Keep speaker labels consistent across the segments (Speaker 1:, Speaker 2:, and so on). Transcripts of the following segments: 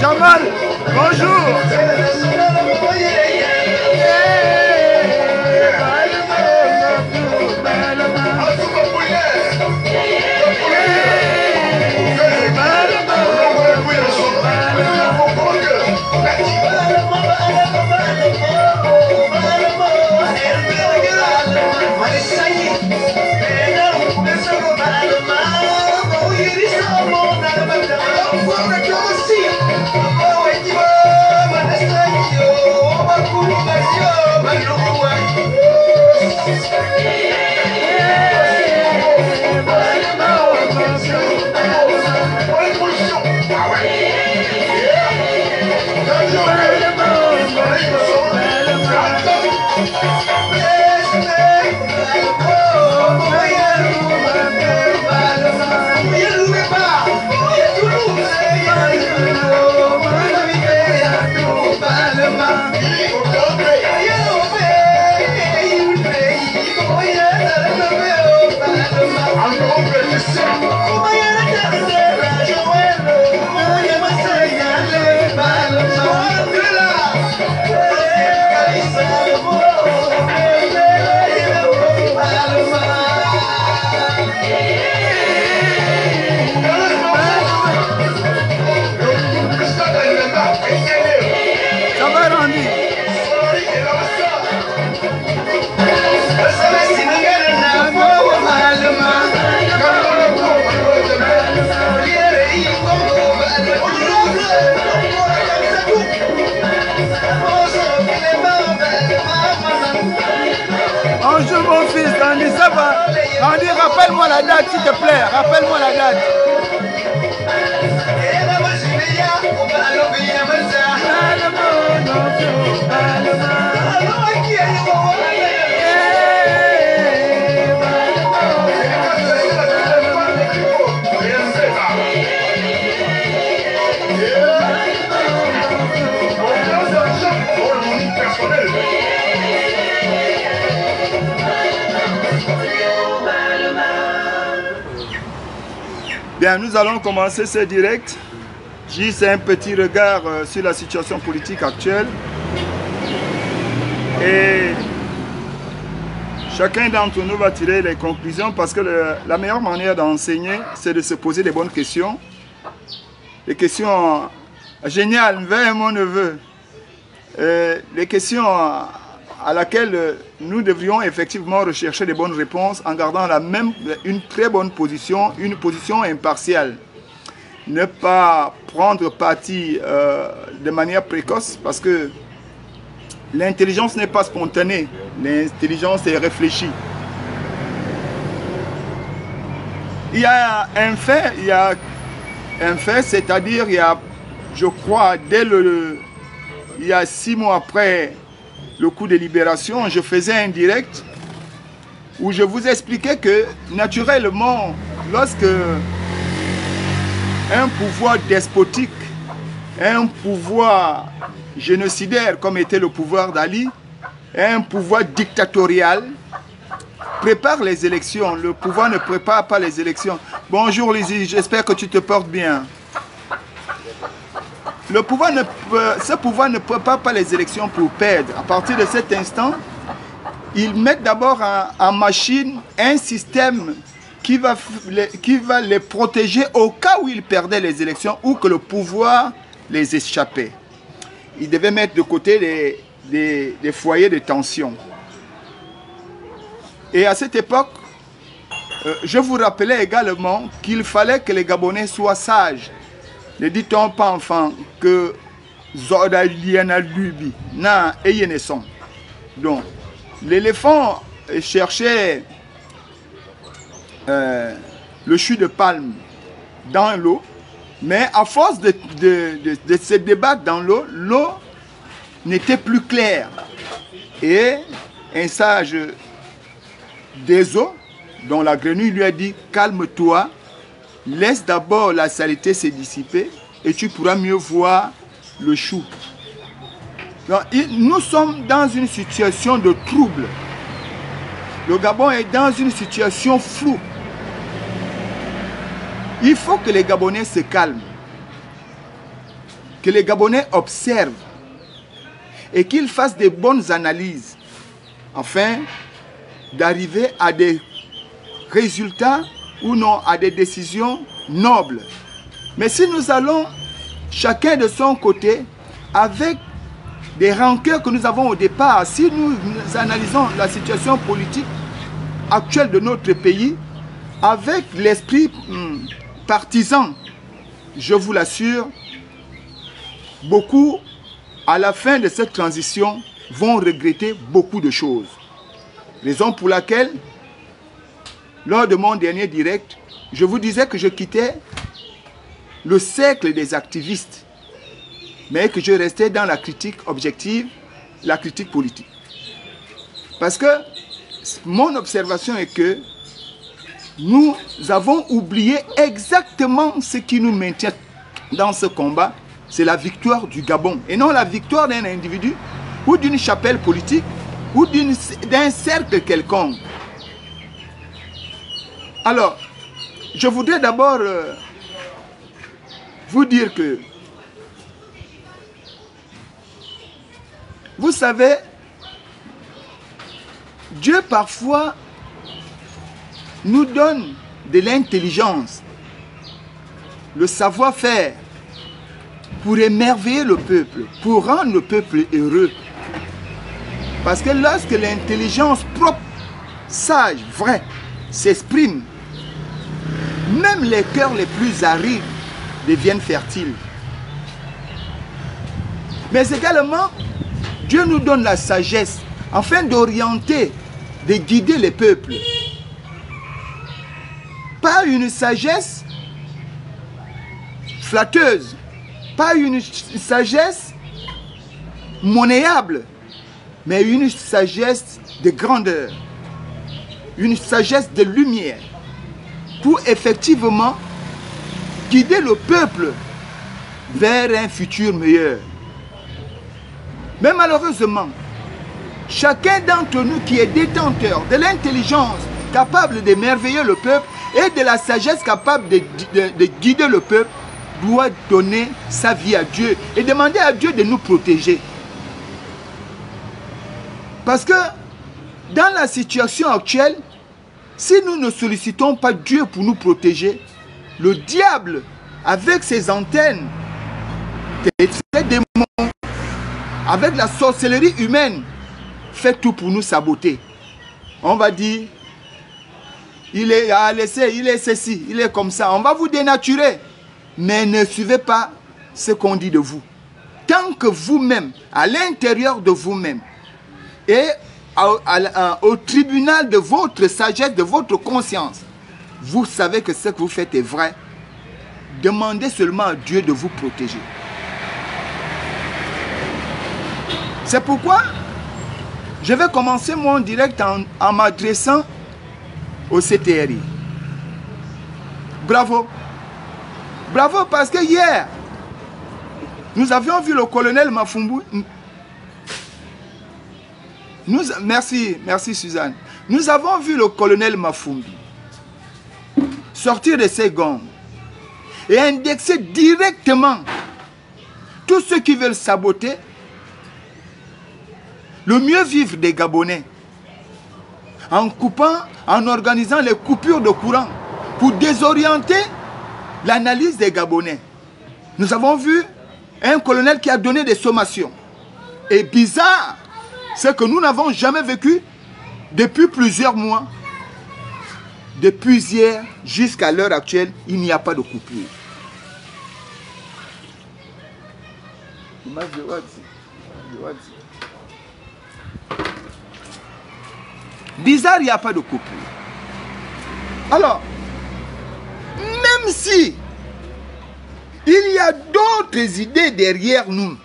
Speaker 1: Jamal, bonjour. Bonjour mon fils, Andy, ça va? Andy, rappelle-moi la date s'il te plaît, rappelle-moi la date. Bien, nous allons commencer ce direct. Juste un petit regard sur la situation politique actuelle. Et chacun d'entre nous va tirer les conclusions parce que la meilleure manière d'enseigner, c'est de se poser des bonnes questions. Des questions géniales, vers mon neveu. Les questions à laquelle nous devrions effectivement rechercher des bonnes réponses en gardant une très bonne position, une position impartiale. Ne pas prendre parti de manière précoce parce que l'intelligence n'est pas spontanée, l'intelligence est réfléchie. Il y a un fait, c'est-à-dire je crois, il y a 6 mois après le coup de libération, je faisais un direct où je vous expliquais que naturellement, lorsque un pouvoir despotique, un pouvoir génocidaire comme était le pouvoir d'Ali, un pouvoir dictatorial prépare les élections, le pouvoir ne prépare pas les élections. Bonjour Lizzie, j'espère que tu te portes bien. Ce pouvoir ne prépare pas les élections pour perdre. À partir de cet instant, ils mettent d'abord en machine un système qui va les protéger au cas où ils perdaient les élections ou que le pouvoir les échappait. Ils devaient mettre de côté des foyers de tension. Et à cette époque, je vous rappelais également qu'il fallait que les Gabonais soient sages. Ne dit-on pas enfin que Zoda Liana Lubi na Eyeneson. Donc, l'éléphant cherchait le chou de palme dans l'eau, mais à force de se débattre dans l'eau, l'eau n'était plus claire. Et un sage des eaux, dont la grenouille lui a dit « Calme-toi, laisse d'abord la saleté se dissiper et tu pourras mieux voir le chou. » Donc, nous sommes dans une situation de trouble. Le Gabon est dans une situation floue. Il faut que les Gabonais se calment, que les Gabonais observent et qu'ils fassent des bonnes analyses afin d'arriver à des résultats ou non à des décisions nobles. Mais si nous allons chacun de son côté avec des rancœurs que nous avons au départ, si nous analysons la situation politique actuelle de notre pays avec l'esprit partisan, je vous l'assure, beaucoup à la fin de cette transition vont regretter beaucoup de choses. Raison pour laquelle, lors de mon dernier direct, je vous disais que je quittais le cercle des activistes, mais que je restais dans la critique objective, la critique politique. Parce que mon observation est que nous avons oublié exactement ce qui nous maintient dans ce combat, c'est la victoire du Gabon, et non la victoire d'un individu ou d'une chapelle politique ou d'un cercle quelconque. Alors, je voudrais d'abord vous dire que, vous savez, Dieu parfois nous donne de l'intelligence, le savoir-faire pour émerveiller le peuple, pour rendre le peuple heureux. Parce que lorsque l'intelligence propre, sage, vraie, s'exprime, même les cœurs les plus arides deviennent fertiles. Mais également, Dieu nous donne la sagesse afin d'orienter de guider les peuples. Pas une sagesse flatteuse, pas une sagesse monnayable, mais une sagesse de grandeur, une sagesse de lumière, pour effectivement guider le peuple vers un futur meilleur. Mais malheureusement, chacun d'entre nous qui est détenteur de l'intelligence capable d'émerveiller le peuple et de la sagesse capable de guider le peuple doit donner sa vie à Dieu et demander à Dieu de nous protéger. Parce que dans la situation actuelle, si nous ne sollicitons pas Dieu pour nous protéger, le diable, avec ses antennes, ses démons, avec la sorcellerie humaine, fait tout pour nous saboter. On va dire, il est il est ceci, il est comme ça. On va vous dénaturer. Mais ne suivez pas ce qu'on dit de vous. Tant que vous-même, à l'intérieur de vous-même, et au tribunal de votre sagesse, de votre conscience, vous savez que ce que vous faites est vrai, demandez seulement à Dieu de vous protéger. C'est pourquoi je vais commencer mon direct en m'adressant au CTRI. Bravo. Bravo parce que hier, nous avions vu le colonel Mafumbu. Merci Suzanne. Nous avons vu le colonel Mafumbi sortir de ses gonds et indexer directement tous ceux qui veulent saboter le mieux vivre des Gabonais en coupant, en organisant les coupures de courant pour désorienter l'analyse des Gabonais. Nous avons vu un colonel qui a donné des sommations. Et bizarre, c'est que nous n'avons jamais vécu depuis plusieurs mois. Depuis hier jusqu'à l'heure actuelle, il n'y a pas de coupure. Bizarre, il n'y a pas de coupure. Alors, même si il y a d'autres idées derrière nous,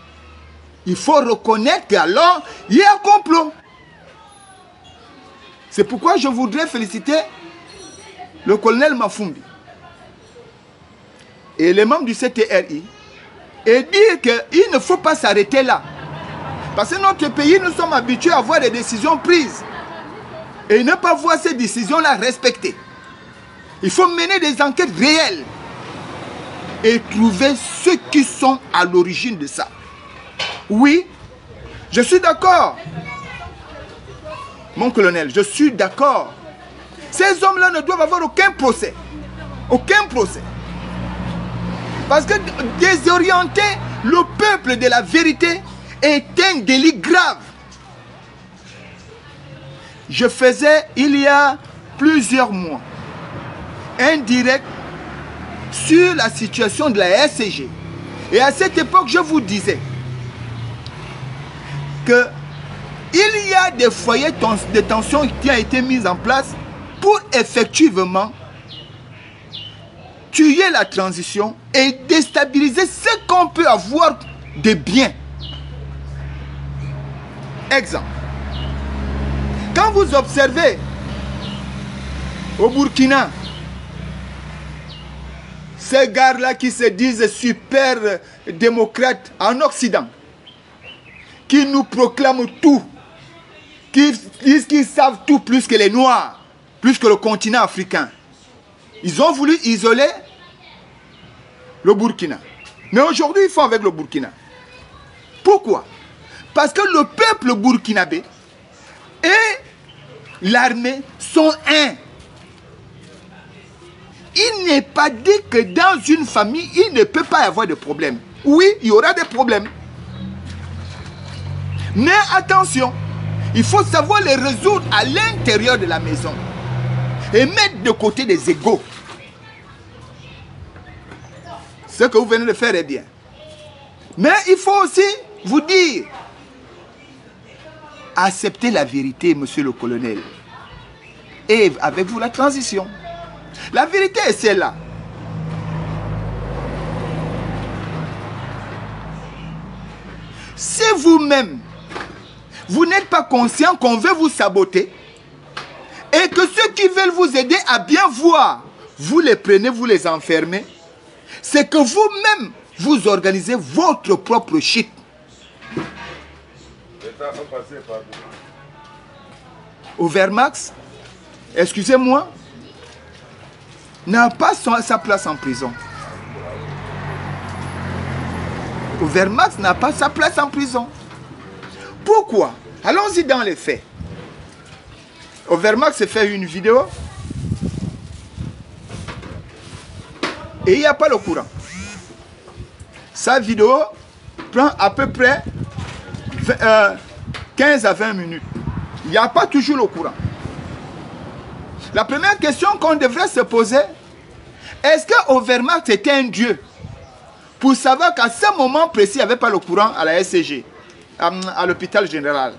Speaker 1: il faut reconnaître qu'alors, il y a un complot. C'est pourquoi je voudrais féliciter le colonel Mafumbi et les membres du CTRI et dire qu'il ne faut pas s'arrêter là. Parce que notre pays, nous sommes habitués à voir des décisions prises et ne pas voir ces décisions-là respectées. Il faut mener des enquêtes réelles et trouver ceux qui sont à l'origine de ça. Oui, je suis d'accord. Mon colonel, je suis d'accord. Ces hommes-là ne doivent avoir aucun procès. Aucun procès. Parce que désorienter le peuple de la vérité est un délit grave. Je faisais, il y a plusieurs mois, un direct sur la situation de la SCG. Et à cette époque, je vous disais que il y a des foyers de tension qui ont été mis en place pour effectivement tuer la transition et déstabiliser ce qu'on peut avoir de bien. Exemple. Quand vous observez au Burkina, ces gars-là qui se disent super démocrates en Occident, qui nous proclament tout, qui disent qu'ils savent tout plus que les Noirs, plus que le continent africain. Ils ont voulu isoler le Burkina. Mais aujourd'hui, ils font avec le Burkina. Pourquoi? Parce que le peuple burkinabé et l'armée sont un. Il n'est pas dit que dans une famille, il ne peut pas y avoir de problème. Oui, il y aura des problèmes. Mais attention, il faut savoir les résoudre à l'intérieur de la maison. Et mettre de côté des égos. Ce que vous venez de faire est bien. Mais il faut aussi vous dire, acceptez la vérité, monsieur le colonel. et avec vous la transition. La vérité est celle-là. Si vous-même, vous n'êtes pas conscient qu'on veut vous saboter et que ceux qui veulent vous aider à bien voir, vous les prenez, vous les enfermez, c'est que vous-même, vous organisez votre propre shit. Overmax, excusez-moi, n'a pas sa place en prison. Overmax n'a pas sa place en prison. Pourquoi? Allons-y dans les faits. Overmax fait une vidéo et il n'y a pas le courant. Sa vidéo prend à peu près 15 à 20 minutes. Il n'y a pas toujours le courant. La première question qu'on devrait se poser, est-ce que Overmax était un dieu? Pour savoir qu'à ce moment précis, il n'y avait pas le courant à la SCG, à l'hôpital général.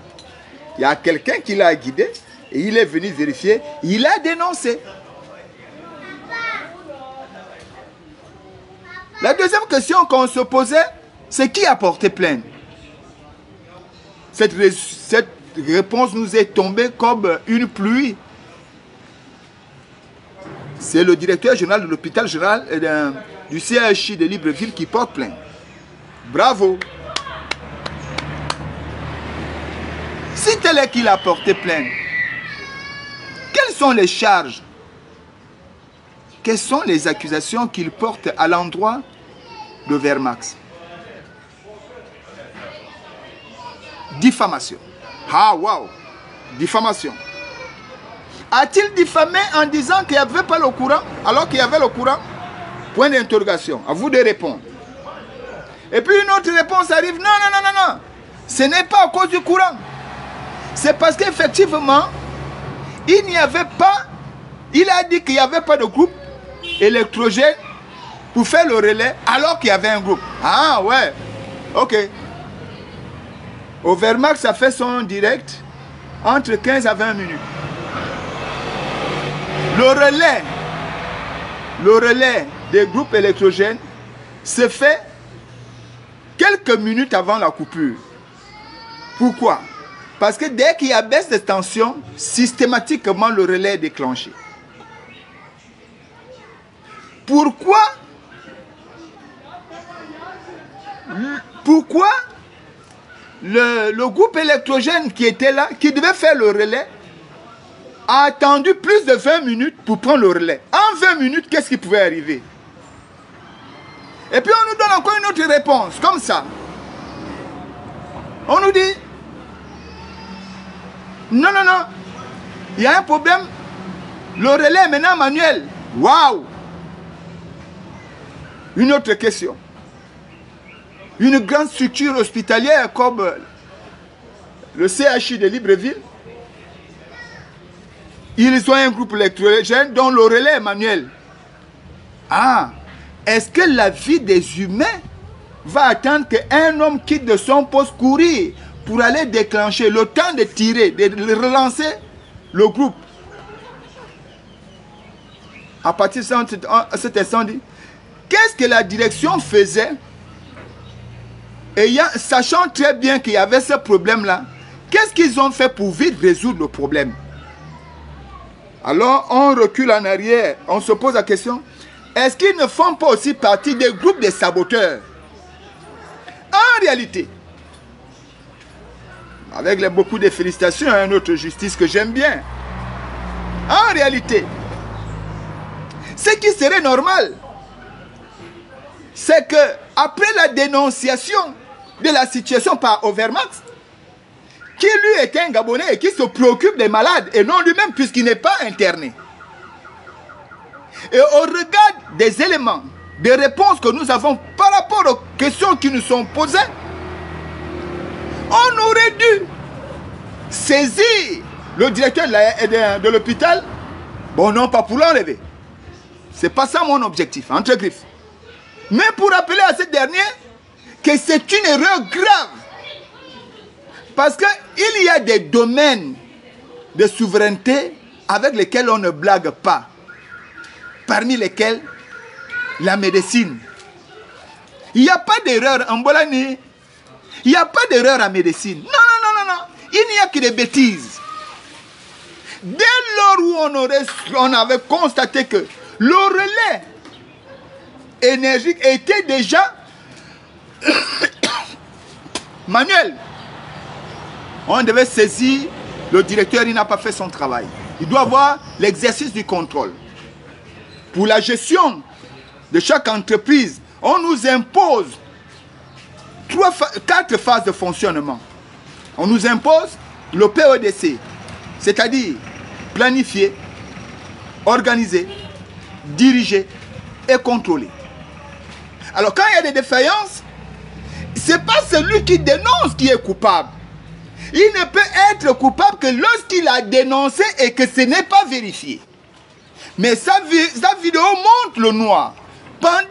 Speaker 1: Il y a quelqu'un qui l'a guidé et il est venu vérifier. Il a dénoncé. La deuxième question qu'on se posait, c'est qui a porté plainte? Cette réponse nous est tombée comme une pluie. C'est le directeur général de l'hôpital général du CHI de Libreville qui porte plainte. Bravo. Si tel est qu'il a porté plainte, quelles sont les charges? Quelles sont les accusations qu'il porte à l'endroit d'Overmax? Diffamation. Ah, waouh! Diffamation. A-t-il diffamé en disant qu'il n'y avait pas le courant alors qu'il y avait le courant? Point d'interrogation. À vous de répondre. Et puis une autre réponse arrive. Non, non, non, non, non. Ce n'est pas à cause du courant. C'est parce qu'effectivement, il n'y avait pas... Il a dit qu'il n'y avait pas de groupe électrogène pour faire le relais alors qu'il y avait un groupe. Ah ouais. Ok. Overmax a fait son direct entre 15 à 20 minutes. Le relais des groupes électrogènes se fait quelques minutes avant la coupure. Pourquoi? Parce que dès qu'il y a baisse de tension, systématiquement le relais est déclenché. Pourquoi le groupe électrogène qui était là, qui devait faire le relais, a attendu plus de 20 minutes pour prendre le relais? En 20 minutes, qu'est-ce qui pouvait arriver? Et puis on nous donne encore une autre réponse, comme ça. On nous dit, non, non, non, il y a un problème, le relais est maintenant manuel. Waouh! Une autre question. Une grande structure hospitalière comme le CHI de Libreville, ils ont un groupe électrogène dont le relais est manuel. Ah, est-ce que la vie des humains va attendre qu'un homme quitte de son poste courir pour aller déclencher, le temps de tirer, de relancer le groupe? À partir de cet instant, qu'est-ce que la direction faisait, sachant très bien qu'il y avait ce problème-là? Qu'est-ce qu'ils ont fait pour vite résoudre le problème? Alors, on recule en arrière, on se pose la question, est-ce qu'ils ne font pas aussi partie des groupes de saboteurs? En réalité, avec beaucoup de félicitations à notre justice que j'aime bien, en réalité, ce qui serait normal, c'est que après la dénonciation de la situation par Overmax, qui lui est un Gabonais et qui se préoccupe des malades et non lui-même puisqu'il n'est pas interné. Et au regard des éléments, des réponses que nous avons par rapport aux questions qui nous sont posées, on aurait dû saisir le directeur de l'hôpital. Bon, non, pas pour l'enlever. C'est pas ça mon objectif, entre griffes. Mais pour rappeler à ce dernier que c'est une erreur grave. Parce qu'il y a des domaines de souveraineté avec lesquels on ne blague pas, parmi lesquels la médecine. Il n'y a pas d'erreur en Bolani. Il n'y a pas d'erreur en médecine. Non, non, non, non, non. Il n'y a que des bêtises. Dès lors où on avait constaté que le relais énergique était déjà manuel, on devait saisir le directeur, il n'a pas fait son travail. Il doit avoir l'exercice du contrôle. Pour la gestion de chaque entreprise, on nous impose 4 phases de fonctionnement. On nous impose le PEDC, c'est-à-dire planifier, organiser, diriger et contrôler. Alors quand il y a des défaillances, ce n'est pas celui qui dénonce qui est coupable. Il ne peut être coupable que lorsqu'il a dénoncé et que ce n'est pas vérifié. Mais sa vidéo montre le noir. Pendant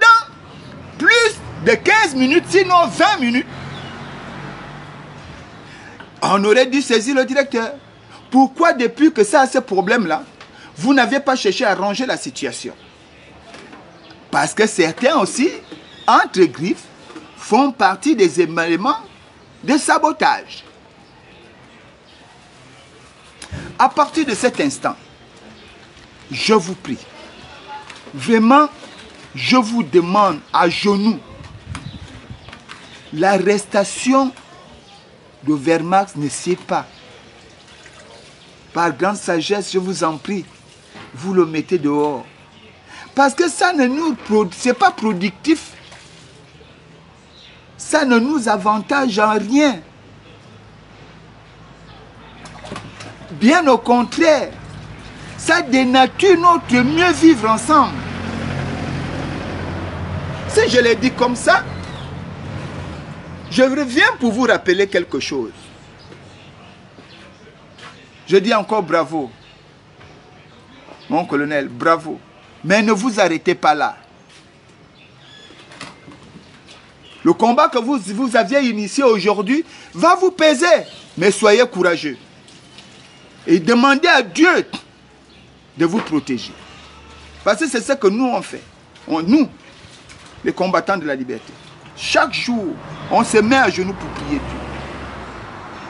Speaker 1: plus de 15 minutes, sinon 20 minutes, on aurait dû saisir le directeur. Pourquoi depuis que ça a ce problème-là, vous n'avez pas cherché à arranger la situation? Parce que certains aussi, entre griffes, font partie des éléments de sabotage. À partir de cet instant, je vous prie, vraiment, je vous demande à genoux, l'arrestation de Wehrmacht ne sied pas. Par grande sagesse, je vous en prie, vous le mettez dehors. Parce que ça ne nous, c'est pas productif. Ça ne nous avantage en rien. Bien au contraire, ça dénature notre mieux vivre ensemble. Si je l'ai dit comme ça, je reviens pour vous rappeler quelque chose. Je dis encore bravo, mon colonel, bravo. Mais ne vous arrêtez pas là. Le combat que vous aviez initié aujourd'hui va vous peser. Mais soyez courageux. Et demandez à Dieu de vous protéger. Parce que c'est ce que nous on fait. Nous, les combattants de la liberté. Chaque jour, on se met à genoux pour prier Dieu.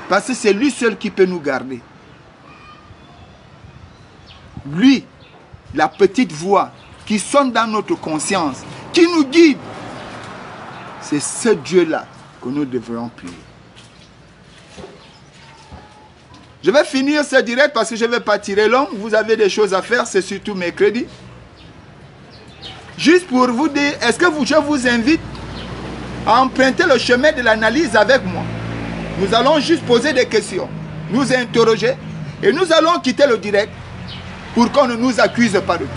Speaker 1: Parce que c'est lui seul qui peut nous garder. Lui, la petite voix qui sonne dans notre conscience, qui nous guide, c'est ce Dieu-là que nous devrions prier. Je vais finir ce direct parce que je ne vais pas tirer long. Vous avez des choses à faire, c'est surtout mercredi. Juste pour vous dire, est-ce que je vous invite à emprunter le chemin de l'analyse avec moi. Nous allons juste poser des questions, nous interroger et nous allons quitter le direct pour qu'on ne nous accuse pas de tout.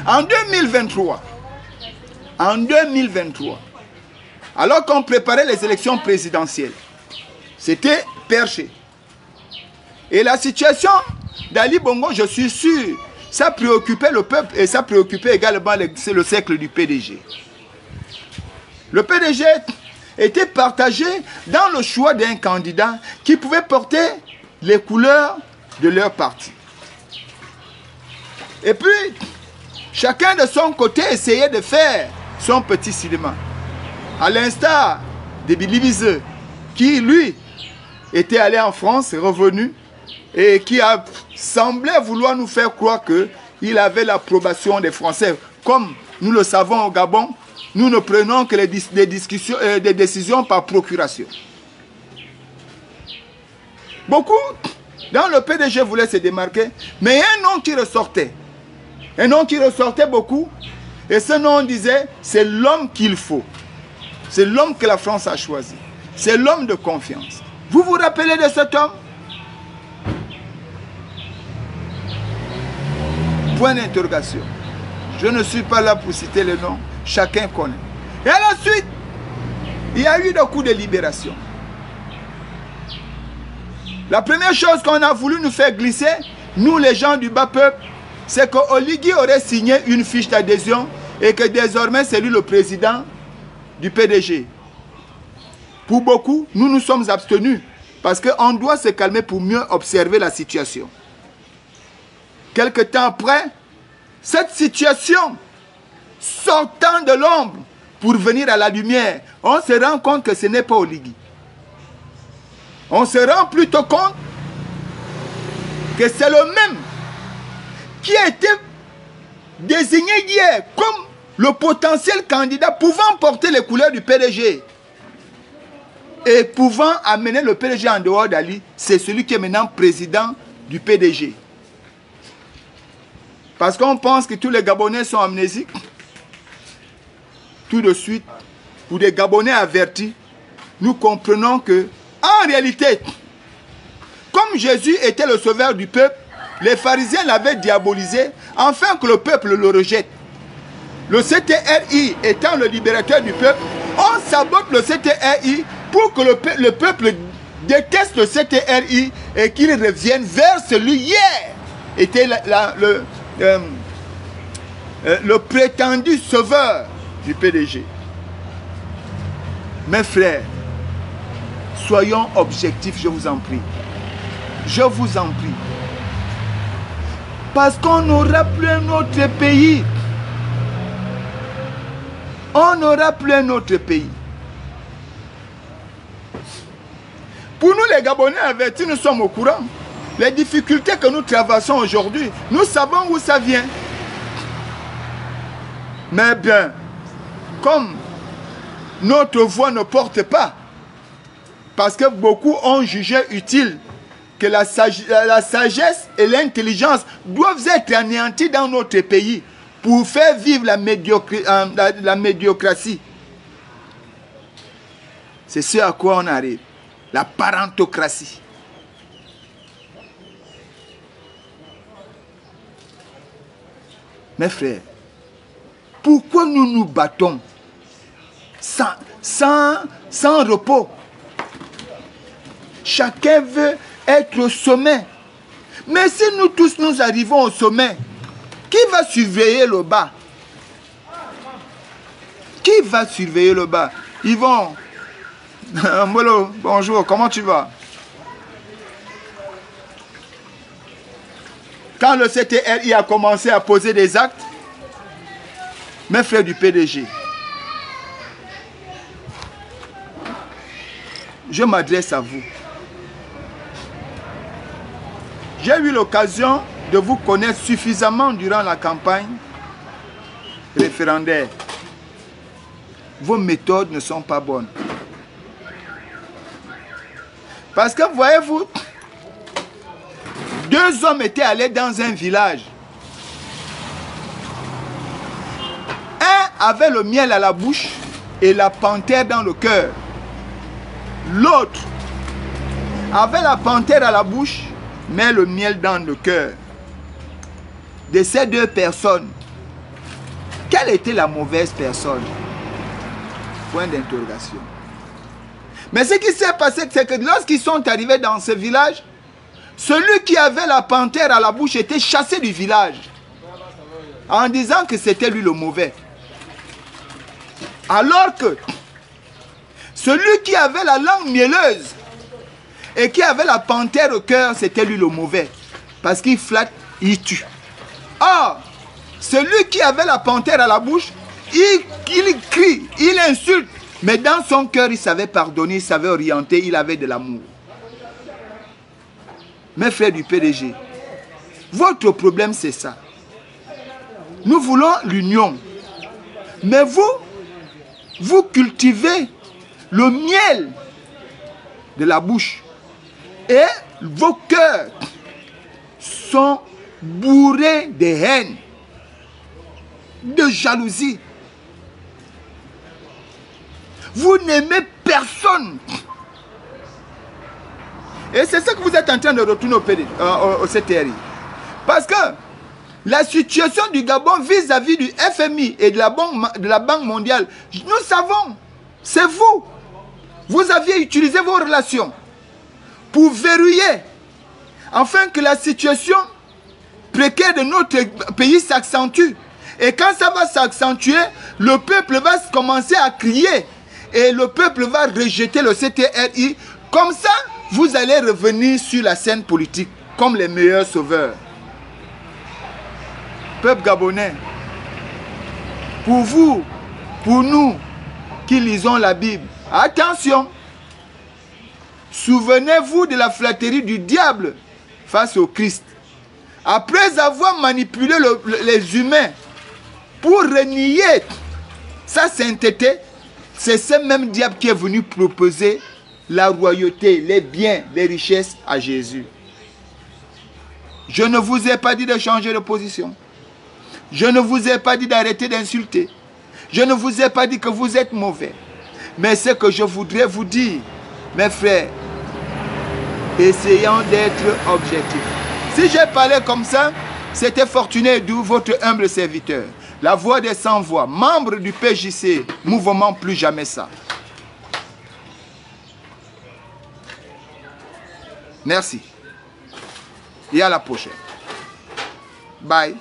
Speaker 1: En 2023, alors qu'on préparait les élections présidentielles, c'était perché. Et la situation d'Ali Bongo, je suis sûr, ça préoccupait le peuple et ça préoccupait également le cercle du PDG. Le PDG était partagé dans le choix d'un candidat qui pouvait porter les couleurs de leur parti. Et puis, chacun de son côté essayait de faire son petit cinéma. À l'instar de Billy qui, lui, était allé en France, revenu, et qui a semblé vouloir nous faire croire qu'il avait l'approbation des Français. Comme nous le savons au Gabon, nous ne prenons que des décisions par procuration. Beaucoup dans le PDG voulaient se démarquer, mais il y a un nom qui ressortait. Un nom qui ressortait beaucoup, et ce nom disait, c'est l'homme qu'il faut. C'est l'homme que la France a choisi. C'est l'homme de confiance. Vous vous rappelez de cet homme? Point d'interrogation. Je ne suis pas là pour citer le nom. Chacun connaît. Et à la suite, il y a eu des coups de libération. La première chose qu'on a voulu nous faire glisser, nous les gens du bas peuple, c'est qu'Oligui aurait signé une fiche d'adhésion et que désormais c'est lui le président du PDG. Pour beaucoup, nous nous sommes abstenus Parce qu'on doit se calmer pour mieux observer la situation. Quelque temps après, cette situation, sortant de l'ombre pour venir à la lumière, on se rend compte que ce n'est pas Oligui. On se rend plutôt compte que c'est le même qui a été désigné hier comme le potentiel candidat pouvant porter les couleurs du PDG et pouvant amener le PDG en dehors d'Ali. C'est celui qui est maintenant président du PDG. Parce qu'on pense que tous les Gabonais sont amnésiques. Tout de suite, pour des Gabonais avertis, nous comprenons que, en réalité, comme Jésus était le sauveur du peuple, les pharisiens l'avaient diabolisé afin que le peuple le rejette. Le CTRI étant le libérateur du peuple, on sabote le CTRI pour que le peuple déteste le CTRI et qu'il revienne vers celui hier était le prétendu sauveur du PDG. Mes frères, soyons objectifs, je vous en prie. Je vous en prie. Parce qu'on n'aura plus un autre pays. On n'aura plus un autre pays. Pour nous les Gabonais avertis, nous sommes au courant. Les difficultés que nous traversons aujourd'hui, nous savons où ça vient. Mais bien, comme notre voix ne porte pas, parce que beaucoup ont jugé utile que la sagesse et l'intelligence doivent être anéanties dans notre pays pour faire vivre la médiocratie. C'est ce à quoi on arrive. La parentocratie. Mes frères, pourquoi nous nous battons sans repos? Chacun veut être au sommet. Mais si nous tous nous arrivons au sommet, qui va surveiller le bas? Qui va surveiller le bas? Yvon, Molo, bonjour, comment tu vas? Quand le CTRI a commencé à poser des actes, mes frères du PDG, je m'adresse à vous. J'ai eu l'occasion de vous connaître suffisamment durant la campagne référendaire. Vos méthodes ne sont pas bonnes. Parce que, voyez-vous, deux hommes étaient allés dans un village. Un avait le miel à la bouche et la panthère dans le cœur. L'autre avait la panthère à la bouche, mais le miel dans le cœur. De ces deux personnes, quelle était la mauvaise personne? Point d'interrogation. Mais ce qui s'est passé, c'est que lorsqu'ils sont arrivés dans ce village, celui qui avait la panthère à la bouche était chassé du village en disant que c'était lui le mauvais. Alors que celui qui avait la langue mielleuse et qui avait la panthère au cœur, c'était lui le mauvais. Parce qu'il flatte, il tue. Or, celui qui avait la panthère à la bouche, il crie, il insulte. Mais dans son cœur, il savait pardonner, il savait orienter, il avait de l'amour. Mes frères du PDG, votre problème c'est ça. Nous voulons l'union. Mais vous cultivez le miel de la bouche. Et vos cœurs sont bourrés de haine, de jalousie. Vous n'aimez personne. Et c'est ça que vous êtes en train de retourner au CTRI. Parce que la situation du Gabon vis-à-vis du FMI et de la Banque mondiale, nous savons, c'est vous. Vous aviez utilisé vos relations pour verrouiller, afin que la situation précaire de notre pays s'accentue. Et quand ça va s'accentuer, le peuple va commencer à crier. Et le peuple va rejeter le CTRI. Comme ça, vous allez revenir sur la scène politique comme les meilleurs sauveurs. Peuple gabonais, pour vous, pour nous qui lisons la Bible, attention, souvenez-vous de la flatterie du diable face au Christ. Après avoir manipulé les humains pour renier sa sainteté, c'est ce même diable qui est venu proposer la royauté, les biens, les richesses à Jésus. Je ne vous ai pas dit de changer de position. Je ne vous ai pas dit d'arrêter d'insulter. Je ne vous ai pas dit que vous êtes mauvais. Mais ce que je voudrais vous dire, mes frères, essayons d'être objectifs. Si j'ai parlé comme ça, c'était Fortuné Edou, votre humble serviteur. La voix des sans-voix, membre du PJC, mouvement Plus Jamais Ça. Merci. Et à la prochaine. Bye.